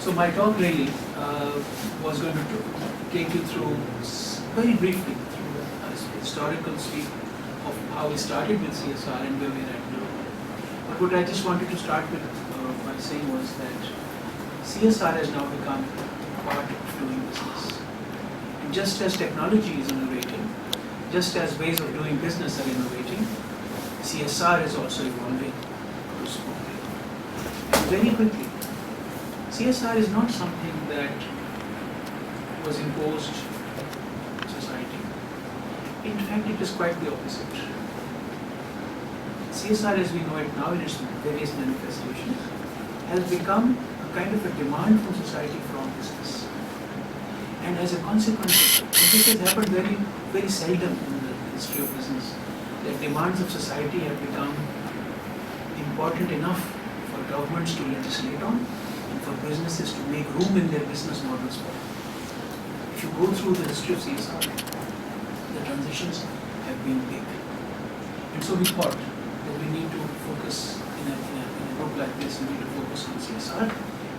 So my talk really was going to take you through, very briefly, through a historical sweep of how we started with CSR and where we're at now. But what I just wanted to start with by saying was that CSR has now become part of doing business. And just as technology is innovating, just as ways of doing business are innovating, CSR is also evolving correspondingly. And very quickly, CSR is not something that was imposed on society. In fact, it is quite the opposite. CSR as we know it now in its various manifestations has become a kind of a demand from society from business. And as a consequence of it, this has happened very, very seldom in the history of business, that demands of society have become important enough for governments to legislate on and for businesses to make room in their business models for. If you go through the history of CSR, the transitions have been big. And so we thought that we need to focus in a group like this, we need to focus on CSR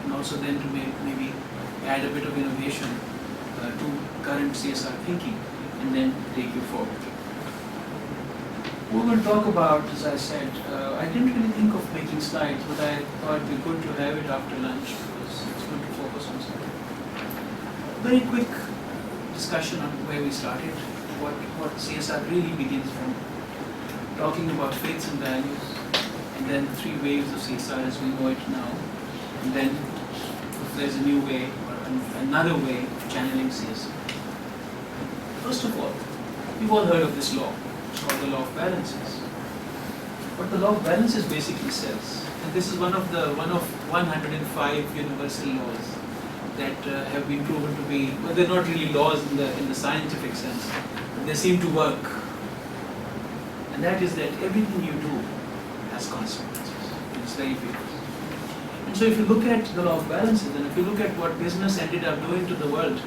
and also then to maybe add a bit of innovation to current CSR thinking and then take you forward. We're going to talk about, as I said, I didn't really think of making slides, but I thought it'd be good to have it after lunch because it's good to focus on something. Very quick discussion on where we started, what CSR really begins from, talking about faiths and values, and then the 3 waves of CSR as we know it now, and then if there's a new way or another way of channeling CSR. First of all, we've all heard of this law. It's called the law of balances. What the law of balances basically says, and this is one of 105 universal laws that have been proven to be, well, they're not really laws in the scientific sense, but they seem to work. And that is that everything you do has consequences. It's very big. And so if you look at the law of balances, and if you look at what business ended up doing to the world,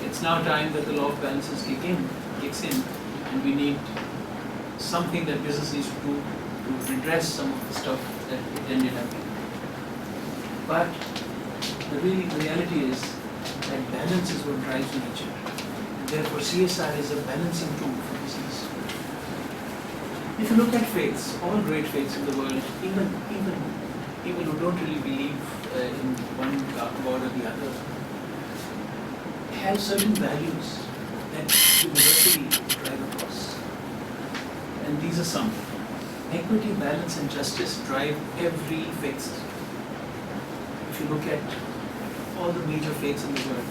it's now time that the law of balances kicks in, and we need something that business needs to do to redress some of the stuff that it ended up in. But the reality is that balance is what drives nature. And therefore CSR is a balancing tool for business. If you look at faiths, all great faiths in the world, even people who don't really believe in one God or the other, have certain values that universally drive across. And these are some. Equity, balance and justice drive every faith. If you look at all the major faiths in the world,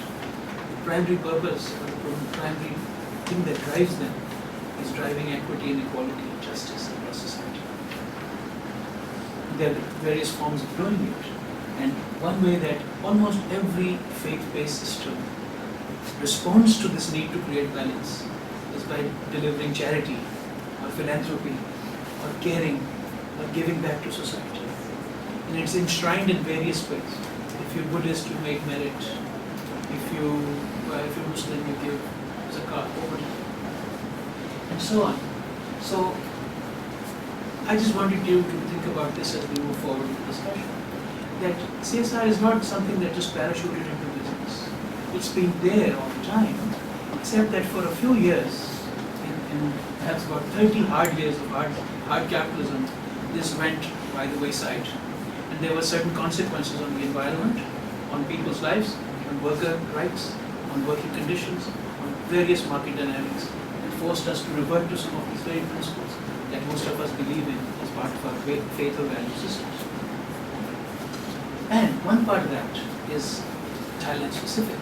the primary purpose or the primary thing that drives them is driving equity and equality and justice across society. There are various forms of doing it. And one way that almost every faith-based system responds to this need to create balance is by delivering charity or philanthropy or caring or giving back to society. And it's enshrined in various ways. If you're Buddhist, you make merit. If you're Muslim, you give zakat, and so on. So I just wanted you to think about this as we move forward in the discussion. That CSR is not something that just parachuted into business. It's been there all the time, except that for a few years, in perhaps about 30 hard years of hard capitalism, this went by the wayside. And there were certain consequences on the environment, on people's lives, on worker rights, on working conditions, on various market dynamics, that forced us to revert to some of these very principles that most of us believe in as part of our faith or value systems. And one part of that is Thailand specific.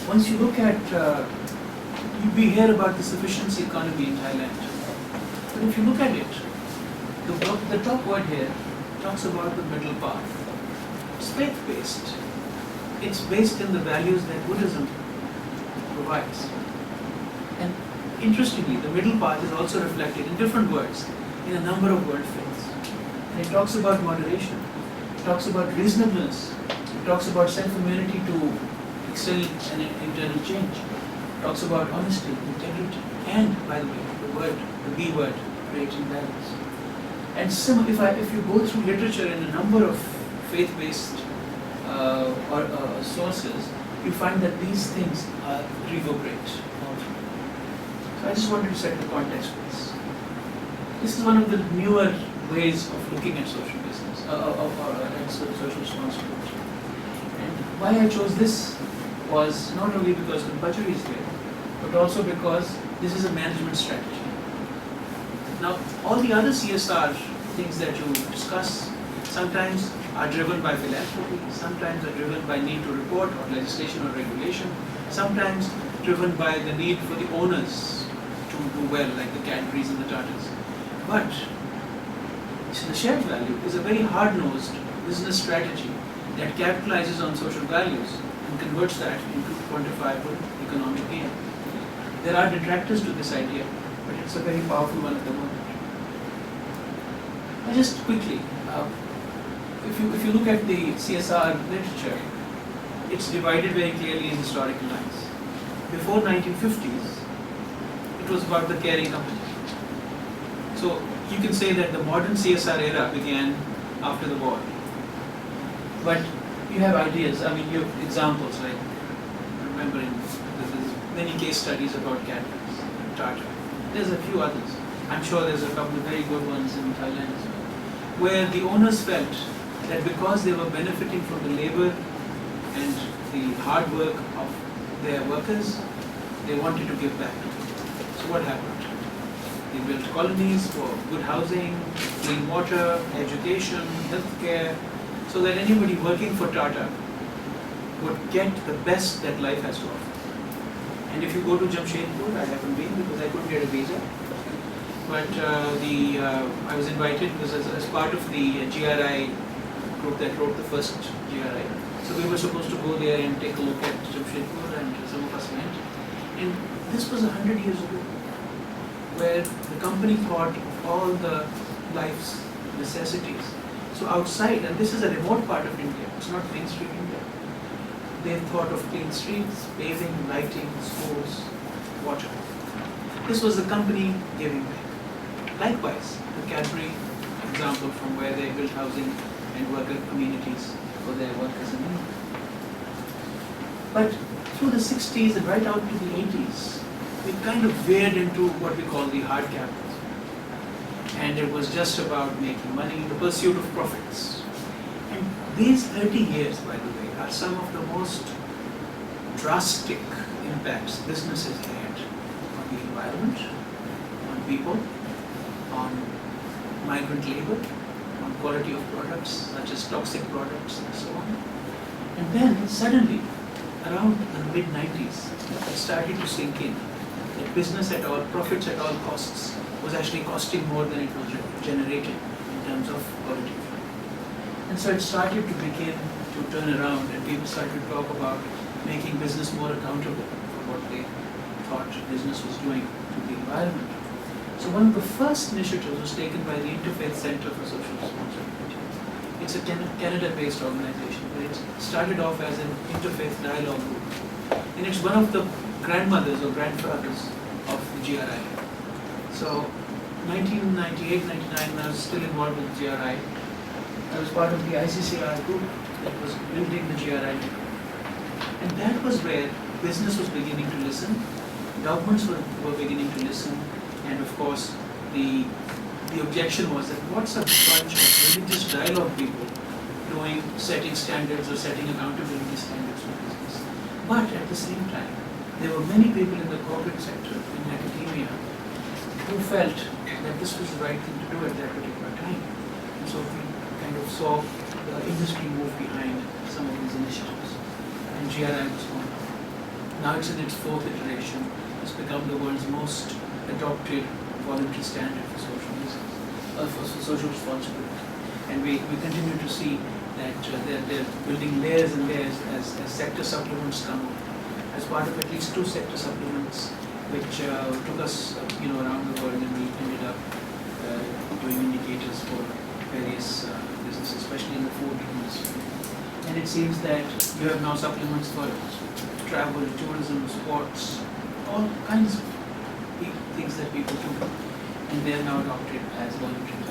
Once you look at, we hear about the sufficiency economy in Thailand, but if you look at it, the top word here talks about the middle path. It's faith-based. It's based in the values that Buddhism provides. And interestingly, the middle path is also reflected in different words in a number of world faiths. And it talks about moderation. It talks about reasonableness. It talks about self-immunity to external and internal change. It talks about honesty, integrity, and, by the way, the B word, creating balance. And if you go through literature in a number of faith-based or sources, you find that these things reverberate all through. So I just wanted to set the context for this. This is one of the newer ways of looking at social business, or social responsibility. And why I chose this was not only because the budget is there, but also because this is a management strategy. Now, all the other CSR things that you discuss sometimes are driven by philanthropy, sometimes are driven by need to report or legislation or regulation, sometimes driven by the need for the owners to do well, like the Cadburys and the Tatas. But the shared value is a very hard-nosed business strategy that capitalizes on social values and converts that into quantifiable economic gain. There are detractors to this idea, but it's a very powerful one at the moment. Now just quickly, if you look at the CSR literature, it's divided very clearly in historical lines. Before 1950s, it was about the caring company. So you can say that the modern CSR era began after the war. But you have ideas, I mean you have examples like, remembering there's many case studies about Cadburys, Tata. There's a few others. I'm sure there's a couple of very good ones in Thailand as well, where the owners felt that because they were benefiting from the labor and the hard work of their workers, they wanted to give back. So what happened? They built colonies for good housing, clean water, education, healthcare, so that anybody working for Tata would get the best that life has to offer. And if you go to Jamshedpur, I haven't been because I couldn't get a visa, but I was invited because as part of the GRI group that wrote the first GRI, so we were supposed to go there and take a look at Jamshedpur, and some of us went. And this was 100 years ago, where the company thought of all the life's necessities. So outside, and this is a remote part of India, it's not Main Street India, they thought of clean streets, paving, lighting, schools, water. This was the company giving back. Likewise, the Cadbury example from where they built housing and worker communities for their workers in India. But through the 60s and right out to the 80s, we kind of veered into what we call the hard capitalism. And it was just about making money, the pursuit of profits. And these 30 years, by the way, are some of the most drastic impacts businesses had on the environment, on people, on migrant labor, on quality of products, such as toxic products and so on. And then suddenly, around the mid-90s, it started to sink in that business at all, profits at all costs, was actually costing more than it was generated in terms of quality of life. And so it started to begin to turn around, and people started to talk about making business more accountable for what they thought business was doing to the environment. So one of the first initiatives was taken by the Interfaith Center for Social Responsibility. It's a Canada-based organization, but it started off as an interfaith dialogue group. And it's one of the grandmothers or grandfathers of the GRI. So 1998-99, I was still involved with the GRI. I was part of the ICCR group that was building the GRI. And that was where business was beginning to listen, governments were beginning to listen, and of course the objection was that what's a bunch of religious dialogue people doing, setting standards or setting accountability standards for business. But at the same time, there were many people in the corporate sector, in academia, who felt that this was the right thing to do at that particular time. And so we kind of saw the industry move behind some of these initiatives. And GRI was born. Now it's in its fourth iteration. It's become the world's most adopted voluntary standard for social business, for social responsibility. And we continue to see that they're building layers and layers as sector supplements come up. As part of at least 2 sector supplements, which took us around the world, and we ended up doing indicators for various businesses, especially in the food industry. And it seems that you have now supplements for travel, tourism, sports, all kinds of things that people do, and they are now adopted as voluntary.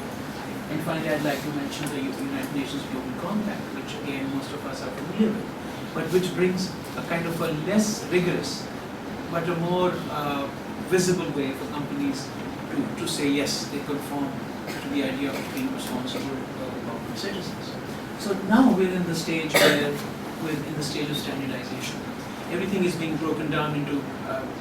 And And finally, I'd like to mention the United Nations Global Compact, which again most of us are familiar with, but which brings a kind of a less rigorous, but a more visible way for companies to say yes, they conform to the idea of being responsible corporate citizens. So now we're in the stage where we're in the stage of standardization. Everything is being broken down into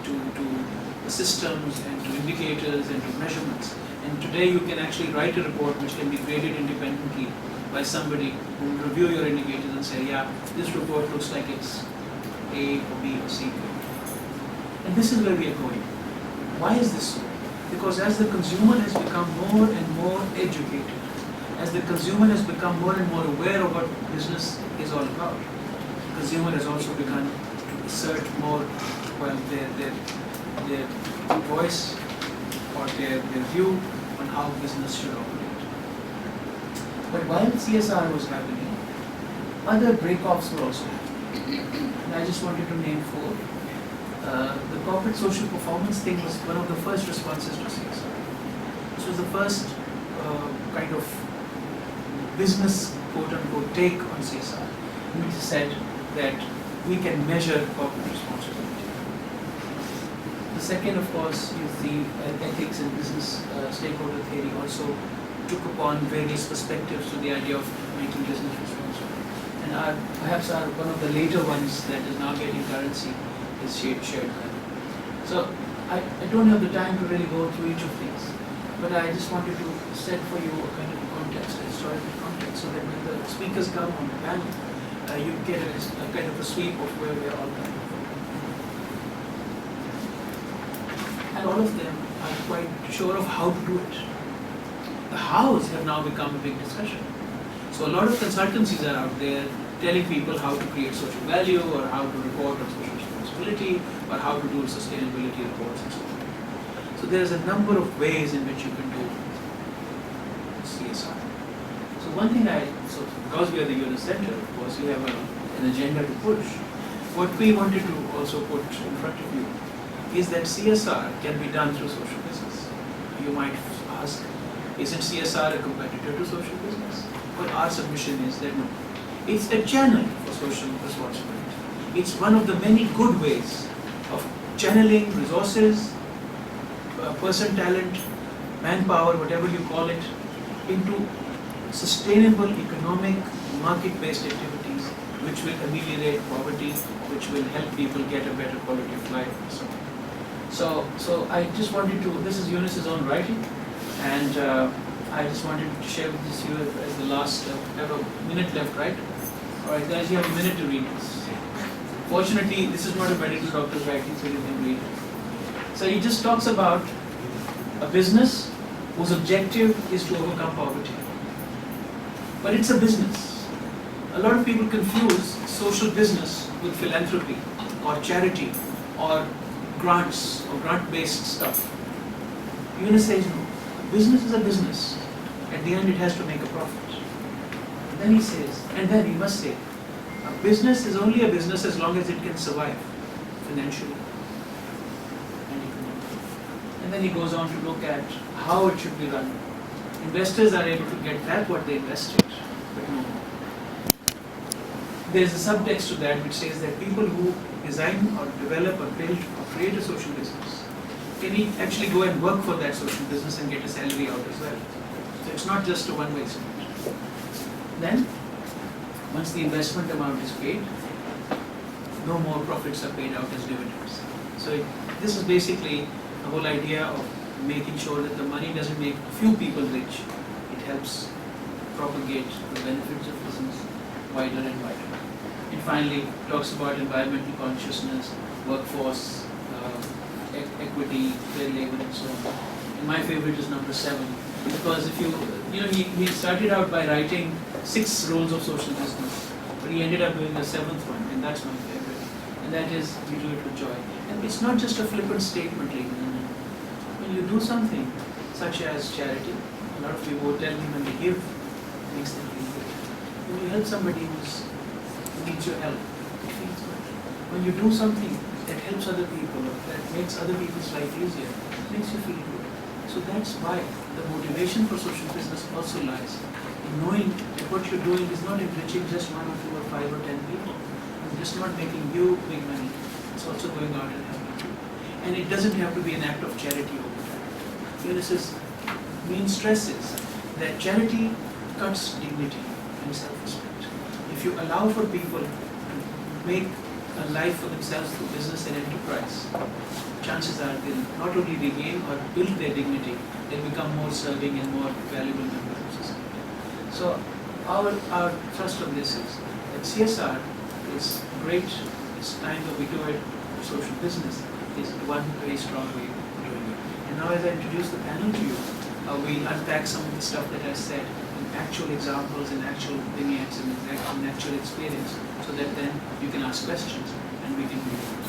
to systems and to indicators and to measurements. And today you can actually write a report which can be graded independently by somebody who will review your indicators and say, yeah, this report looks like it's A or B or C. And this is where we are going. Why is this so? Because as the consumer has become more and more educated, as the consumer has become more and more aware of what business is all about, the consumer has also begun to assert more, well, their voice or their view on how business should operate. But while CSR was happening, other breakoffs were also happening. And I just wanted to name four. The corporate social performance thing was one of the first responses to CSR. This was the first kind of business quote-unquote take on CSR, which said that we can measure corporate responsibility. The second, of course, is the ethics and business stakeholder theory also took upon various perspectives to the idea of making business responsible. And perhaps one of the later ones that is now getting currency is shared value. So I don't have the time to really go through each of these, but I just wanted to set for you a kind of a context, a historical context, so that when the speakers come on the panel, you get a kind of a sweep of where we are all coming from. And all of them are quite sure of how to do it. The hows have now become a big discussion. So a lot of consultancies are out there telling people how to create social value or how to report on social responsibility or how to do sustainability reports and so on. So there's a number of ways in which you can do CSR. So one thing because we are the UNIS Center, of course, we have an agenda to push. What we wanted to also put in front of you is that CSR can be done through social business. You might ask, isn't CSR a competitor to social business? Well, our submission is that no. It's a channel for social responsibility. It's one of the many good ways of channeling resources, person talent, manpower, whatever you call it, into sustainable economic market-based activities which will ameliorate poverty, which will help people get a better quality of life and so on. So I just wanted to, this is Eunice's own writing, and I just wanted to share with this you as the last, we have a minute left, right? Alright guys, you have a minute to read this. Fortunately, this is not a medical doctor's writing, so you can read it. So he just talks about a business whose objective is to overcome poverty. But it's a business. A lot of people confuse social business with philanthropy or charity or grants or grant-based stuff. Eunice says no. Business is a business. At the end, it has to make a profit. And then he says, and then he must say, a business is only a business as long as it can survive financially and economically. And then he goes on to look at how it should be run. Investors are able to get back what they invested, but no more. There's a subtext to that which says that people who design or develop or build or create a social business can actually go and work for that social business and get a salary out as well. So it's not just a one-way street. Then, once the investment amount is paid, no more profits are paid out as dividends. So this is basically the whole idea of making sure that the money doesn't make a few people rich. It helps propagate the benefits of business wider and wider. And finally, talks about environmental consciousness, workforce, equity, fair labor, and so on. And my favorite is number 7, because if he started out by writing 6 rules of social business, but he ended up doing the 7th one, and that's my favorite. And that is, we do it with joy. And it's not just a flippant statement, ladies and gentlemen. When you do something such as charity, a lot of people will tell me when they give, it makes them feel good. When you help somebody who needs your help, it feels good. When you do something that helps other people, or that makes other people's life easier, it makes you feel good. So that's why the motivation for social business also lies in knowing that what you're doing is not enriching just 1 or 2 or 5 or 10 people. It's just not making you big money. It's also going out and helping you. And it doesn't have to be an act of charity over time. Eunice's main stress is that charity cuts dignity and self-respect. If you allow for people to make a life for themselves through business and enterprise, chances are they'll not only regain or build their dignity, they'll become more serving and more valuable members of society. So our thrust on this is that CSR is great, it's time that we do it, social business is one very strong way of doing it. And now as I introduce the panel to you, we'll unpack some of the stuff that I said in actual examples, in actual vignettes, in actual experience, so that then you can ask questions and we can move.